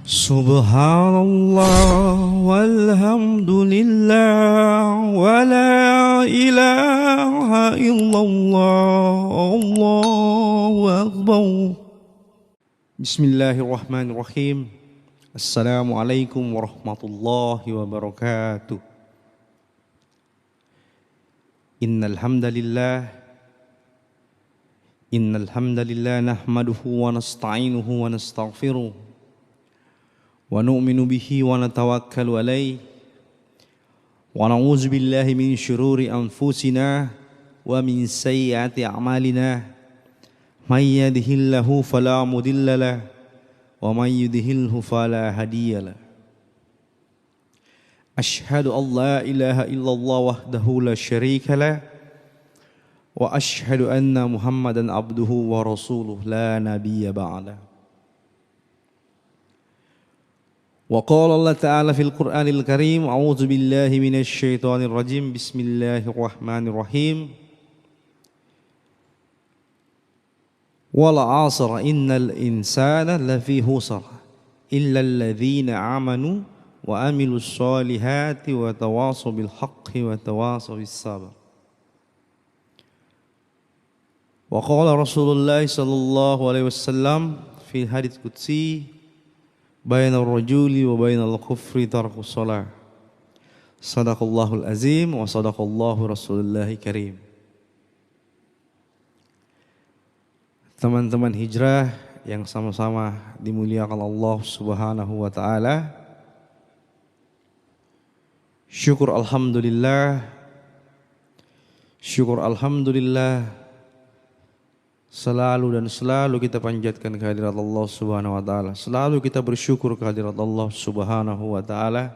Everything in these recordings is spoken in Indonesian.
Subhanallah walhamdulillah wa la ilaha illallah Allahu akbar. Bismillahirrahmanirrahim. Assalamualaikum warahmatullahi wabarakatuh. Innal hamdalillah nahmaduhu wa nasta'inuhu wa nastaghfiruh wa nu'minu bihi wa natawakkalu alayhi wa na'udzu billahi min syururi anfusina wa min sayyiati a'malina may yahdihillahu fala mudilla lahu wa may yudhlilhu fala hadiya lahu. Asyhadu an la ilaha illallah wahdahu la syarika lahu wa asyhadu anna Muhammadan abduhu wa rasuluh la nabiyya ba'da. Wa qala Allah ta'ala fil Qur'anil Karim, a'udzu billahi minasy syaithanir rajim, bismillahirrahmanirrahim. Wal 'asr innal insana lafi khusr illa alladhina amanu wa amilus solihati wa tawasaw bil haqqi wa tawasaw bis sabr. Wa qala Rasulullah sallallahu alaihi wasallam fi hadits qudsi, bainal rajuli wa bainal kufri tarkus shalah. Sadaqallahul azim wa sadaqallahu rasulullahil karim. Teman-teman hijrah yang sama-sama dimuliakan Allah Subhanahu wa taala. Syukur alhamdulillah selalu dan selalu kita panjatkan kehadirat Allah Subhanahu wa taala. Selalu kita bersyukur kehadirat Allah Subhanahu wa taala.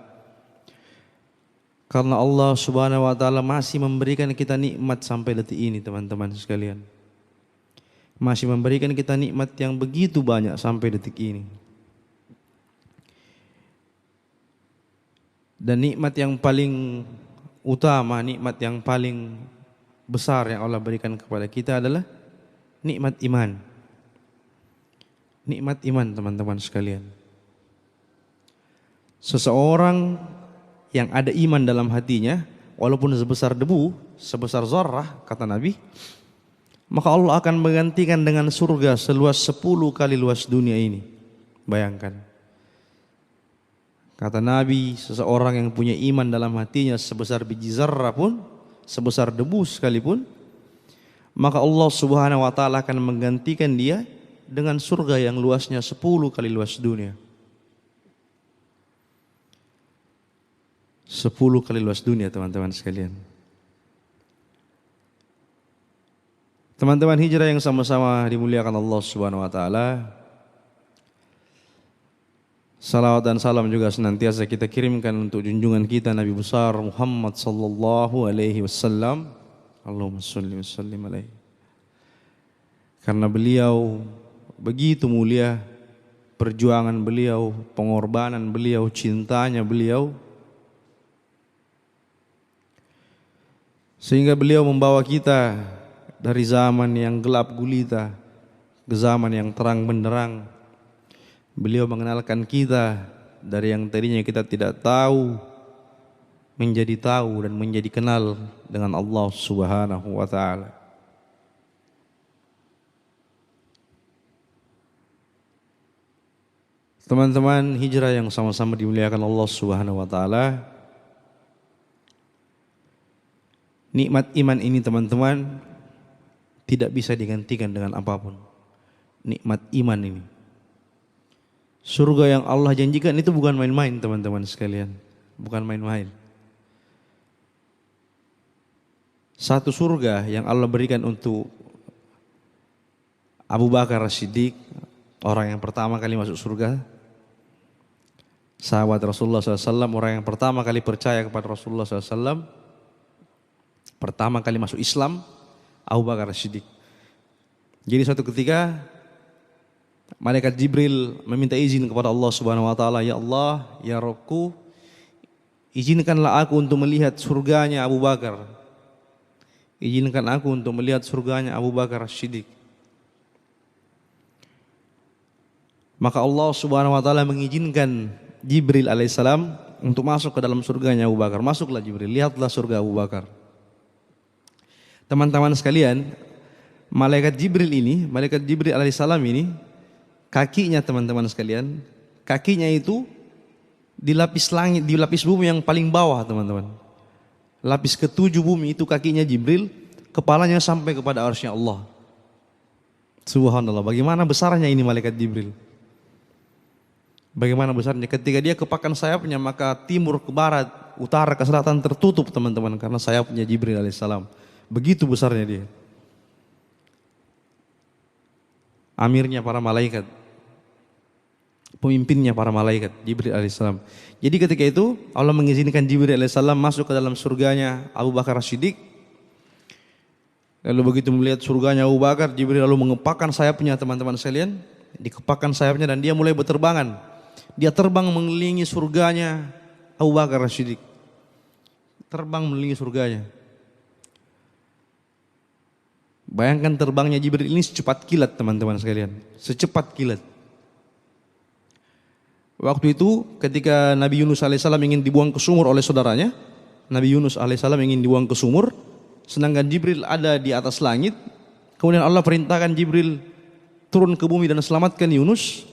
Karena Allah Subhanahu wa taala masih memberikan kita nikmat sampai detik ini, teman-teman sekalian. Masih memberikan kita nikmat yang begitu banyak sampai detik ini. Dan nikmat yang paling utama, nikmat yang paling besar yang Allah berikan kepada kita adalah nikmat iman. Nikmat iman, teman-teman sekalian. Seseorang yang ada iman dalam hatinya, walaupun sebesar debu, sebesar zarrah, kata Nabi, maka Allah akan menggantikan dengan surga seluas 10 kali luas dunia ini. Bayangkan. Kata Nabi, seseorang yang punya iman dalam hatinya sebesar biji zarrah pun, sebesar debu sekalipun, maka Allah Subhanahu wa taala akan menggantikan dia dengan surga yang luasnya 10 kali luas dunia. 10 kali luas dunia, teman-teman sekalian. Teman-teman hijrah yang sama-sama dimuliakan Allah Subhanahu wa taala. Salawat dan salam juga senantiasa kita kirimkan untuk junjungan kita Nabi besar Muhammad sallallahu alaihi wasallam. Allahumma sholli wa sallim alaihi. Karena beliau begitu mulia, perjuangan beliau, pengorbanan beliau, cintanya beliau, sehingga beliau membawa kita dari zaman yang gelap gulita ke zaman yang terang benderang. Beliau mengenalkan kita dari yang tadinya kita tidak tahu menjadi tahu dan menjadi kenal dengan Allah Subhanahu wa taala. Teman-teman hijrah yang sama-sama dimuliakan Allah Subhanahu wa taala. Nikmat iman ini, teman-teman, tidak bisa digantikan dengan apapun. Nikmat iman ini. Surga yang Allah janjikan itu bukan main-main, teman-teman sekalian. Bukan main-main. Satu surga yang Allah berikan untuk Abu Bakar As-Siddiq, orang yang pertama kali masuk surga. Sahabat Rasulullah SAW, orang yang pertama kali percaya kepada Rasulullah SAW. Pertama kali masuk Islam, Abu Bakar As-Siddiq. Jadi suatu ketika malaikat Jibril meminta izin kepada Allah Subhanahu wa taala, "Ya Allah, ya Rabbku, izinkanlah aku untuk melihat surganya Abu Bakar. Izinkan aku untuk melihat surganya Abu Bakar As-Siddiq." Maka Allah Subhanahu wa taala mengizinkan Jibril alaihissalam untuk masuk ke dalam surganya Abu Bakar. Masuklah Jibril, lihatlah surga Abu Bakar. Teman-teman sekalian, malaikat Jibril alaihissalam ini, kakinya teman-teman sekalian, kakinya itu di lapis langit, di lapis bumi yang paling bawah teman-teman. Lapis ketujuh bumi itu kakinya Jibril, kepalanya sampai kepada arsy Allah. Subhanallah, bagaimana besarnya ini malaikat Jibril. Bagaimana besarnya, ketika dia kepakan sayapnya maka timur ke barat, utara ke selatan tertutup teman-teman, karena sayapnya Jibril alaihissalam. Begitu besarnya dia. Amirnya para malaikat, pemimpinnya para malaikat, Jibril alaihissalam. Jadi ketika itu Allah mengizinkan Jibril alaihissalam masuk ke dalam surganya Abu Bakar As-Siddiq. Lalu begitu melihat surganya Abu Bakar, Jibril lalu mengepakkan sayapnya teman-teman sekalian. Dikepakkan sayapnya dan dia mulai berterbangan. Dia terbang mengelilingi surganya Abu Bakar As-Siddiq. Terbang mengelilingi surganya. Bayangkan terbangnya Jibril ini secepat kilat teman-teman sekalian. Secepat kilat. Waktu itu ketika Nabi Yunus alaihissalam ingin dibuang ke sumur oleh saudaranya. Nabi Yunus alaihissalam ingin dibuang ke sumur. Sedangkan Jibril ada di atas langit. Kemudian Allah perintahkan Jibril turun ke bumi dan selamatkan Yunus.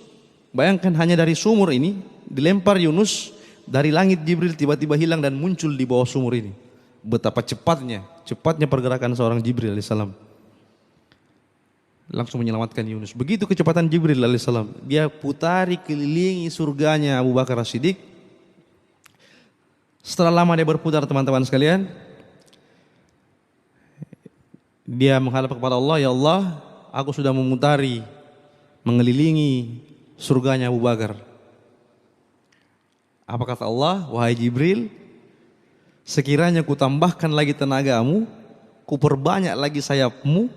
Bayangkan hanya dari sumur ini dilempar Yunus, dari langit Jibril tiba-tiba hilang dan muncul di bawah sumur ini. Betapa cepatnya pergerakan seorang Jibril alaihissalam. Langsung menyelamatkan Yunus. Begitu kecepatan Jibril alaihissalam. Dia putari kelilingi surganya Abu Bakar As-Siddiq. Setelah lama dia berputar teman-teman sekalian, dia menghadap kepada Allah, ya Allah, aku sudah memutari, mengelilingi surganya Abu Bakar. Apa kata Allah? Wahai Jibril, sekiranya ku tambahkan lagi tenagamu, ku perbanyak lagi sayapmu,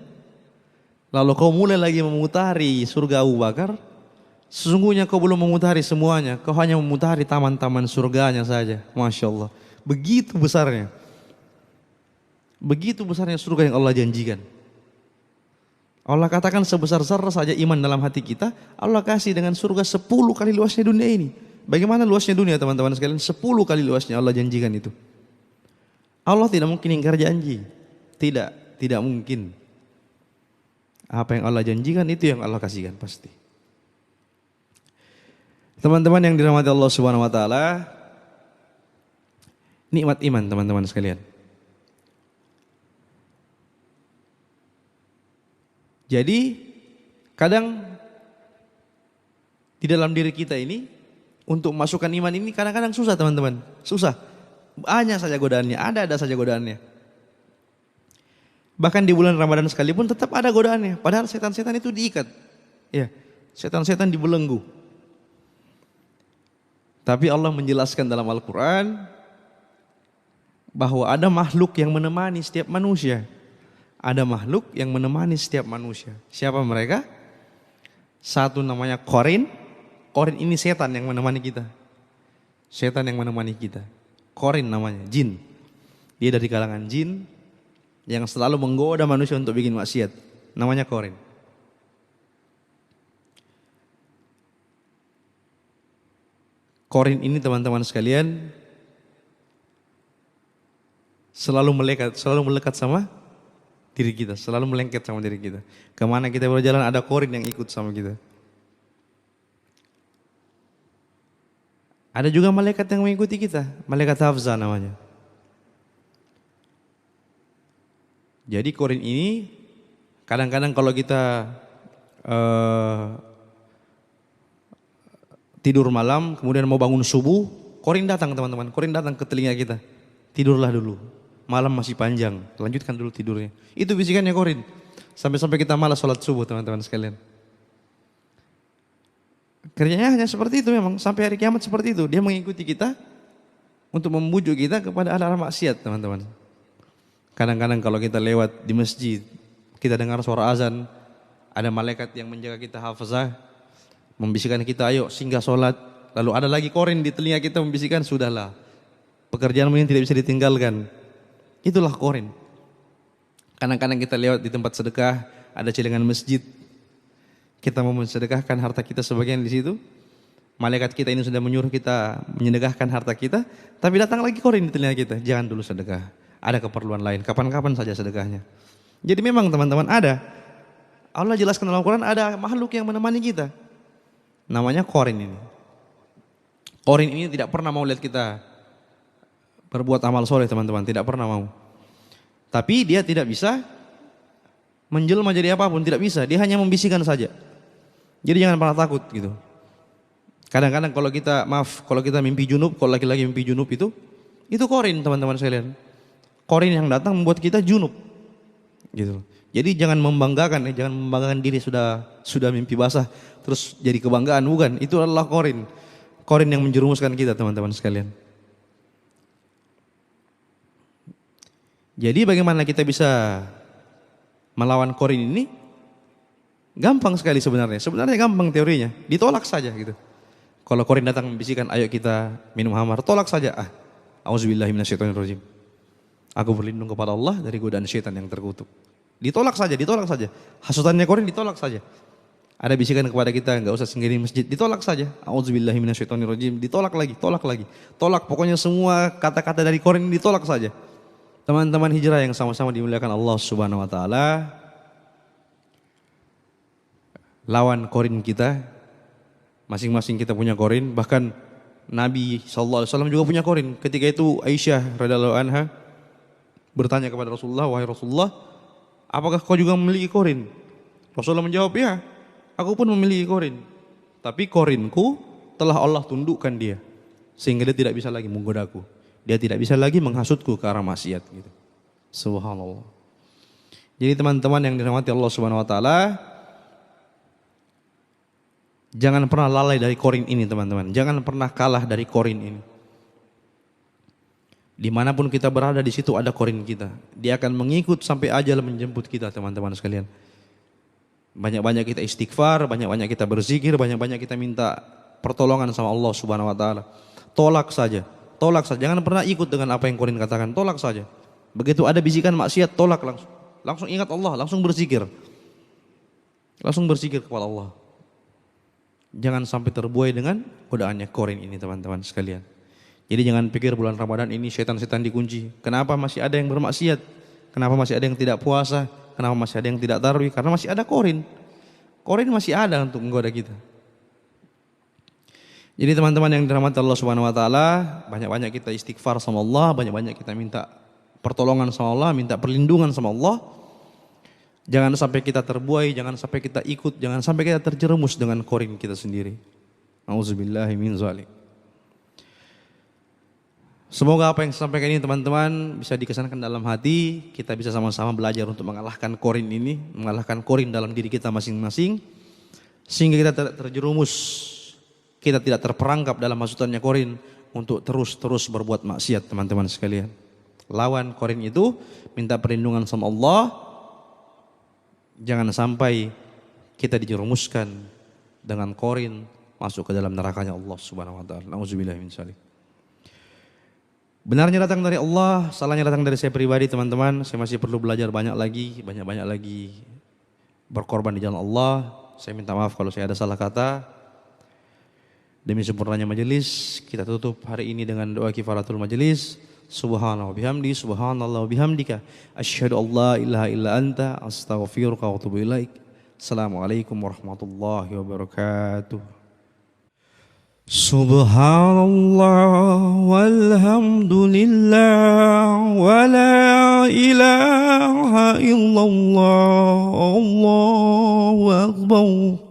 lalu kau mulai lagi memutari surga Abu Bakar, sesungguhnya kau belum memutari semuanya, kau hanya memutari taman-taman surganya saja. Masya Allah, begitu besarnya. Begitu besarnya surga yang Allah janjikan. Allah katakan sebesar zarrah saja iman dalam hati kita, Allah kasih dengan surga 10 kali luasnya dunia ini. Bagaimana luasnya dunia teman-teman sekalian? 10 kali luasnya Allah janjikan itu. Allah tidak mungkin ingkar janji. Tidak mungkin. Apa yang Allah janjikan itu yang Allah kasihkan pasti. Teman-teman yang dirahmati Allah Subhanahu wa taala, nikmat iman teman-teman sekalian. Jadi kadang di dalam diri kita ini untuk masukkan iman ini kadang-kadang susah teman-teman. Susah. Banyak saja godaannya, ada saja godaannya. Bahkan di bulan Ramadan sekalipun tetap ada godaannya. Padahal setan-setan itu diikat. Ya, setan-setan dibelenggu. Tapi Allah menjelaskan dalam Al-Quran bahwa ada makhluk yang menemani setiap manusia. Ada makhluk yang menemani setiap manusia. Siapa mereka? Satu namanya Qarin. Qarin ini setan yang menemani kita. Setan yang menemani kita. Qarin namanya, jin. Dia dari kalangan jin yang selalu menggoda manusia untuk bikin maksiat. Namanya Qarin. Qarin ini teman-teman sekalian selalu melekat sama diri kita, selalu melengket sama diri kita. Kemana kita berjalan ada Qarin yang ikut sama kita. Ada juga malaikat yang mengikuti kita, malaikat Hafzah namanya. Jadi Qarin ini kadang-kadang kalau kita tidur malam kemudian mau bangun subuh, Qarin datang teman-teman, Qarin datang ke telinga kita. Tidurlah dulu. Malam masih panjang, lanjutkan dulu tidurnya. Itu bisikannya Qarin. Sampai-sampai kita malas sholat subuh teman-teman sekalian. Kerjanya hanya seperti itu memang. Sampai hari kiamat seperti itu. Dia mengikuti kita untuk membujuk kita kepada arah maksiat teman-teman. Kadang-kadang kalau kita lewat di masjid, kita dengar suara azan, ada malaikat yang menjaga kita hafazah, membisikkan kita ayo singgah sholat. Lalu ada lagi Qarin di telinga kita membisikkan sudahlah. Pekerjaanmu ini tidak bisa ditinggalkan. Itulah Qarin. Kadang-kadang kita lewat di tempat sedekah, ada celengan masjid. Kita mau mensedekahkan harta kita sebagian di situ. Malaikat kita ini sudah menyuruh kita menyedekahkan harta kita, tapi datang lagi korin di telinga kita, jangan dulu sedekah. Ada keperluan lain, kapan-kapan saja sedekahnya. Jadi memang teman-teman ada. Allah jelaskan dalam Al-Quran ada makhluk yang menemani kita. Namanya korin ini. Korin ini tidak pernah mau lihat kita berbuat amal soleh teman-teman, tidak pernah mau. Tapi dia tidak bisa menjelma jadi apapun, tidak bisa. Dia hanya membisikkan saja. Jadi jangan pernah takut gitu. Kadang-kadang kalau kita mimpi junub, kalau laki-laki mimpi junub itu korin teman-teman sekalian. Korin yang datang membuat kita junub. Gitu. Jadi jangan membanggakan diri sudah mimpi basah terus jadi kebanggaan, bukan. Itu adalah korin. Korin yang menjerumuskan kita teman-teman sekalian. Jadi bagaimana kita bisa melawan korin ini? Gampang sekali sebenarnya. Sebenarnya gampang teorinya. Ditolak saja gitu. Kalau korin datang membisikkan, ayo kita minum khamar, tolak saja. Auzubillahi minasyaitonirrajim. Aku berlindung kepada Allah dari godaan syaitan yang terkutuk. Ditolak saja. Hasutannya korin ditolak saja. Ada bisikan kepada kita, enggak usah singgah di masjid, ditolak saja. Auzubillahi minasyaitonirrajim, ditolak lagi. Tolak pokoknya semua kata-kata dari korin ditolak saja. Teman-teman hijrah yang sama-sama dimuliakan Allah Subhanahu wa taala, lawan korin kita. Masing-masing kita punya korin, bahkan Nabi SAW juga punya korin. Ketika itu Aisyah radhiyallahu anha bertanya kepada Rasulullah, wahai Rasulullah, apakah kau juga memiliki korin? Rasulullah menjawab, ya, aku pun memiliki korin. Tapi korinku telah Allah tundukkan dia, sehingga dia tidak bisa lagi menggodaku. Dia tidak bisa lagi menghasutku ke arah maksiat. Gitu. Subhanallah. Jadi teman-teman yang dirahmati Allah Subhanahu wa taala, jangan pernah lalai dari korin ini teman-teman. Jangan pernah kalah dari korin ini. Dimanapun kita berada di situ ada korin kita. Dia akan mengikut sampai ajal menjemput kita teman-teman sekalian. Banyak-banyak kita istighfar, banyak-banyak kita berzikir, banyak-banyak kita minta pertolongan sama Allah Subhanahu wa taala. Tolak saja. Jangan pernah ikut dengan apa yang korin katakan. Tolak saja. Begitu ada bisikan maksiat, tolak langsung. Langsung ingat Allah, langsung berzikir. Langsung berzikir kepada Allah. Jangan sampai terbuai dengan godaannya korin ini teman-teman sekalian. Jadi jangan pikir bulan Ramadan ini setan-setan dikunci. Kenapa masih ada yang bermaksiat? Kenapa masih ada yang tidak puasa? Kenapa masih ada yang tidak tarawih? Karena masih ada korin. Korin masih ada untuk menggoda kita. Jadi teman-teman yang dirahmati Allah Subhanahu wa taala, banyak-banyak kita istighfar sama Allah, banyak-banyak kita minta pertolongan sama Allah, minta perlindungan sama Allah. Jangan sampai kita terbuai, jangan sampai kita ikut, jangan sampai kita terjerumus dengan korin kita sendiri. Auzubillahi min dzalik. Semoga apa yang saya sampaikan ini teman-teman bisa dikesankan dalam hati, kita bisa sama-sama belajar untuk mengalahkan korin ini, mengalahkan korin dalam diri kita masing-masing, sehingga kita tidak terjerumus, kita tidak terperangkap dalam hasutannya korin untuk terus-terus berbuat maksiat teman-teman sekalian. Lawan korin itu, minta perlindungan sama Allah. Jangan sampai kita dijerumuskan dengan korin masuk ke dalam nerakanya Allah Subhanahu wa taala. Nauzubillahi min dzalik. Benarnya datang dari Allah, salahnya datang dari saya pribadi teman-teman. Saya masih perlu belajar banyak-banyak lagi berkorban di jalan Allah. Saya minta maaf kalau saya ada salah kata. Demi sempurnanya majelis, kita tutup hari ini dengan doa kifaratul majelis. Subhanallah bihamdi, subhanallah bihamdika, asyhadu an la ilaha illa anta, astaghfiruka wa atubu ilaik. Assalamualaikum warahmatullahi wabarakatuh. Subhanallah walhamdulillah wa la ilaha illallah, Allahu akbar.